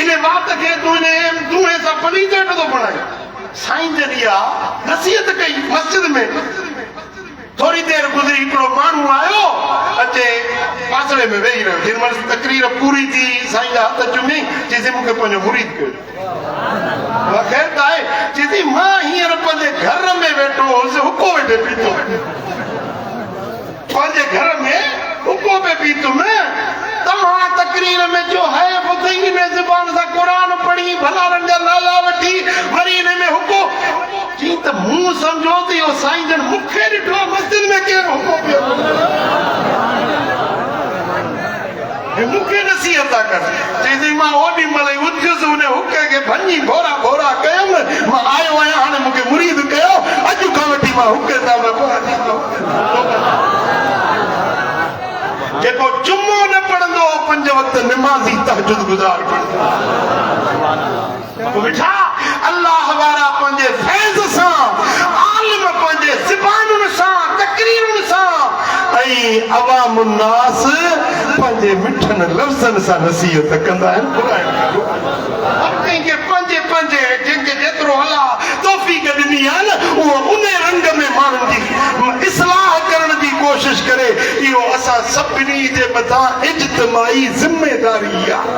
इन बात खे तूं सां पलीत वेठो थो बणाए साईं जरिया नसीहत कई मस्जिद में थोड़ी देर गुज़री हिकिड़ो माण्हू आयो अचे पासड़े में वेही रहियो जेॾी महिल तकरीर पूरी थी साईं जा हथ चुमी चईसि मूंखे पंहिंजो मुरीद कयो ख़ैर त आहे चईसि मां हींअर पंहिंजे घर में वेठो हुउसि हुको वेठे पीतो पंहिंजे घर में हुको पे पीतुमि तव्हां तकरीर में जो है ॿुधी इन ज़ुबान सां क़ुरान पढ़ी भलारनि जा नाला वठी वरी इन में हुको चई त मूं सम्झो त इहो साईं जन मूंखे ॾिठो मस्जिद में केरु हुको पियो मूंखे नसीहत था कर चईसि मां ओॾी महिल ई उथियुसि उन हुके खे भञी भोरा भोरा कयुमि मां आयो आहियां हाणे मूंखे मुरीद कयो अॼु खां वठी मां हुके सां जेको जुम्मो न पढ़ंदो 5 वक्त निमाज़ी तहज्जुद गुज़ार पढ़ंदो बेटा अल्लाह वारा पंहिंजे फैज़ सां आलिम पंहिंजे ज़बानुनि सां तकरीरुनि सां ऐं अवाम नास पंहिंजे मिठनि लफ़्ज़नि सां नसीहत कंदा आहिनि हर कंहिंखे पंहिंजे पंहिंजे जंहिंखे जेतिरो अलाह तौफ़ीक़ ॾिनी आहे न उहो उन रंग में माण्हुनि जी इस्लाह करण जी कोशिश करे इहो असां सभिनी जे मथां इज्तिमाई ज़िमेदारी आहे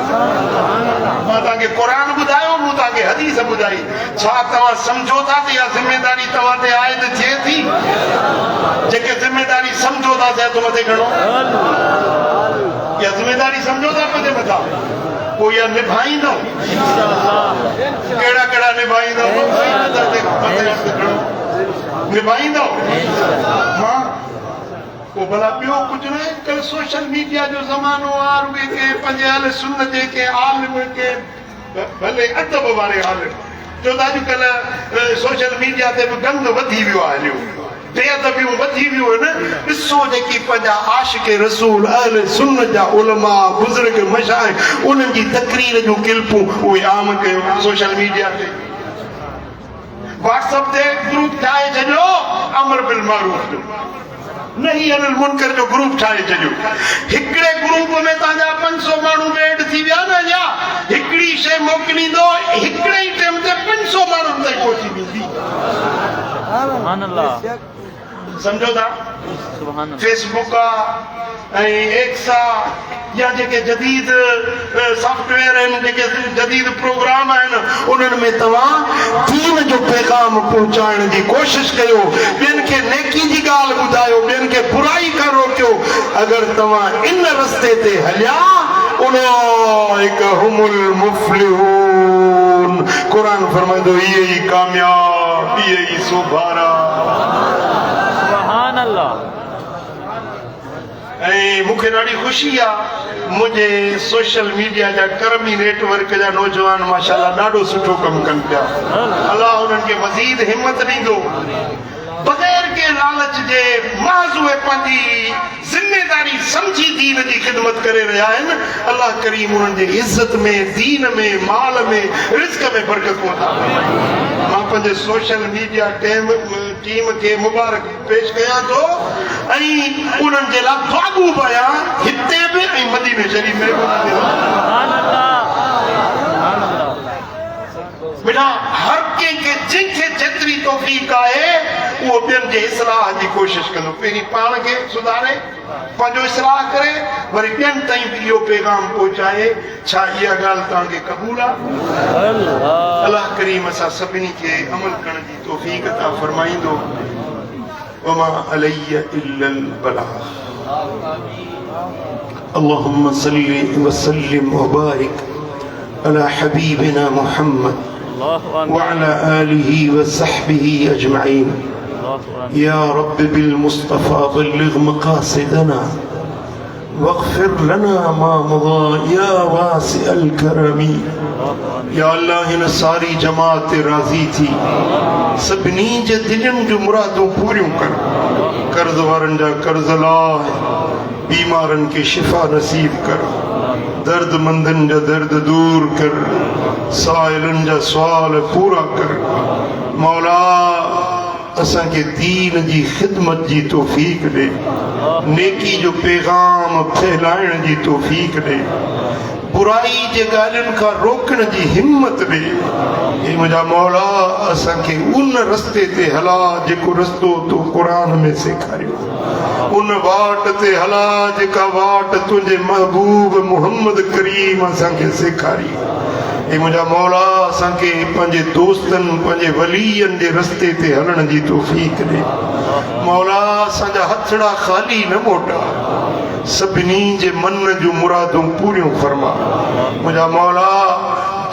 मां तव्हांखे क़ुरान ॿुधायो मूं तव्हांखे हदीस ॿुधाई छा तव्हां सम्झो था त इहा ज़िमेदारी तव्हां ते आयद थिए थी जेके ज़िमेदारी सम्झो था से तो मथे खणो इहा ज़िमेदारी सम्झो था पंहिंजे मथां पोइ इहा निभाईंदो कहिड़ा कहिड़ा निभाईंदो निभाईंदो हाँ पोइ भला ॿियो कुझु न कल सोशल मीडिया जो ज़मानो आहे रुॻे के पंहिंजे अहल सुन्नत के आलिम के भले अदब वारे आलिम छो त अॼुकल्ह सोशल मीडिया ते बि गंद वधी वियो आहे हलियो बेअदबियूं वधी वियूं आहिनि ॾिसो जेकी पंहिंजा आशिक़ रसूल अहल सुन्नत जा उलमा बुज़ुर्ग मशाइख़ उन्हनि जी तकरीर जूं क्लिपूं उहे आम कयो सोशल मीडिया ते व्हाट्सएप ते ग्रुप ठाहे छॾियो अमर बिल मारूफ जो नहीं अनिल मुनकर जो ग्रुप ठाहे छॾियो हिकिड़े ग्रुप में तव्हांजा 500 माण्हू एड थी विया न या हिकिड़ी शइ मोकिलींदो हिकिड़े ई टाइम ते 500 माण्हुनि ताईं पहुची वेंदी सुभान अल्लाह सम्झो था फेसबुक ऐं एक्स या जेके जदीद सॉफ्टवेयर आहिनि जेके जदीद प्रोग्राम आहिनि उन्हनि में तव्हां दीन जो पैगाम पहुचाइण जी कोशिश कयो ॿियनि खे नेकी जी ॻाल्हि ॿुधायो ॿियनि खे बुराई खां रोकियो अगरि तव्हां इन रस्ते ते हलिया उलाइक हुमुल मुफ़्लिहून क़ुरान फरमाईंदो इहे ई कामयाब इहे ई सोभारा सुभान अल्लाह ऐं मूंखे ॾाढी ख़ुशी आहे मुंहिंजे सोशल मीडिया जा कर्मी नेटवर्क जा नौजवान माशाअल्लाह ॾाढो सुठो कमु कनि पिया अलाह उन्हनि खे मज़ीद हिमत ॾींदो बग़ैर के लालच जे महज़ उहे पंहिंजी ज़िमेदारी समझी दीन जी ख़िदमत करे रहिया आहिनि अलाह करीम उन्हनि जे इज़त में दीन में माल में रिज़्क़ में बरकत कंदा मां पंहिंजे सोशल मीडिया टीम खे मुबारक पेश कयां थो ऐं उन्हनि जे लाइ दुआऊं बि आहियां हिते बि ऐं मदीने शरीफ़ में बेटा हर कंहिंखे जंहिंखे जेतिरी तौफ़ीक़ आहे उहो ॿियनि जे इस्लाह जी कोशिश कंदो पहिरीं पाण खे सुधारे पंहिंजो इस्लाह करे वरी ॿियनि ताईं बि इहो पैगाम पहुचाए छा इहा ॻाल्हि तव्हांखे क़बूल आहे अलाह करीम असां सभिनी खे अमल करण जी तौफ़ीक़ अता फरमाईंदो वमा अलैया इल्लल बलाग अल्लाहुम्मा सल्ली व सल्लिम व बारिक अला हबीबिना मुहम्मद وعلى آله وصحبه أجمعين يا رب بالمصطفى بلغ مقاصدنا واغفر لنا ما مضى يا واسع الكرم या अल्लाह हिन सारी जमात राज़ी थी सभिनी जे दिलनि जूं मुरादूं पूरियूं कर कर्ज़ वारनि जा कर्ज़ लाह बीमारनि खे शिफ़ा नसीब कर दर्दमंदनि जा दर्द दूर कर साइलनि जा सुवाल पूरा कर मौला असांखे दीन जी ख़िदमत जी तौफ़ीक़ ॾे नेकी जो पैगाम फैलाइण जी तौफ़ीक़ ॾे बुराई जे ॻाल्हियुनि खां रोकण जी हिम्मत ॾे हे मुझा मौला असांखे उन रस्ते ते हला जेको रस्तो तू कुरान में सेखारियो, उन वाट ते हला जेका वाट तुंहिंजे महबूब मोहम्मद करीम असांखे सेखारी। ए मुझा मौला असांखे पंहिंजे दोस्तनि पंहिंजे वलीयनि जे रस्ते ते हलण जी तौफीक ॾे। मौला असांजा हथड़ा ख़ाली न मोटा, सभिनी जे मन जूं मुरादूं पूरियूं फरमा। मुझा मौला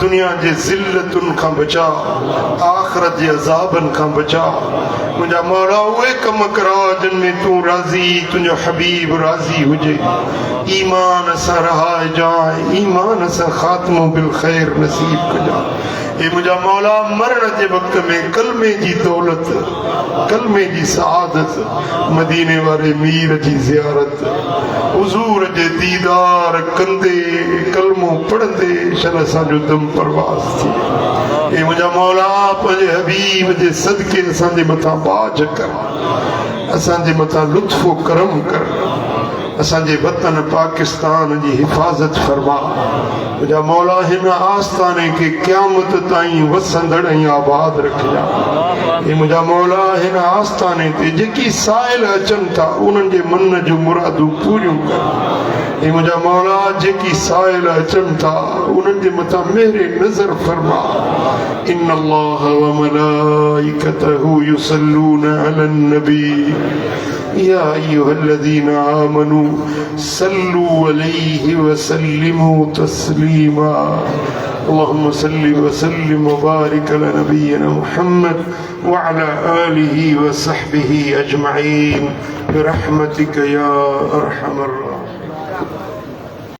दुनिया जे ज़िल्लतुनि खां बचा, आख़िरत जे अज़ाबनि खां बचा। मुंहिंजा मौला उहे कम करा जिन में तूं राज़ी, तुंहिंजो हबीब राज़ी हुजे। ईमान सां रहाए जाए, ईमान सां ख़ात्मो बिल ख़ैर नसीब कजा। ए मुंहिंजा मौला मरण जे वक़्त में कलमे जी दौलत, कलमे जी सआदत, मदीने वारे मीर जी ज़ियारत, हुज़ूर जे दीदार कंदे कलमो पढ़ंदे शल असांजो दम परवाज़ थी। ए मुंहिंजा मौला पंहिंजे हबीब जे सदके असांजे मथां बाज कर, असांजे मथां लुत्फ़ो करम कर, असांजे वतन पाकिस्तान जी हिफ़ाज़त फरमा। मुंहिंजा मौला हिन आस्थाने खे क़यामत ताईं वसंदड़ ऐं आबाद रखिजा। हे मुंहिंजा मौला हिन आस्थाने ते जेकी साइल अचनि था उन्हनि जे मन जूं मुरादूं पूरियूं कर। हे मुंहिंजा मौला जेकी साइल अचनि था उन्हनि जे मथां मेरे नज़र फरमा। इन्नल्लाह व मलाइकतहु युसल्लूना अलन नबी या अय्युहल्लज़ीना आमनू सल्लू अलैहि व सल्लिमू तस्लीमा। अल्लाहुम्मा सल्लि व सल्लिम व बारिक अला नबिय्यिना मुहम्मद व अला आलिहि व सहबिहि अजमईन बिरहमतिक या अरहमर राहिमीन।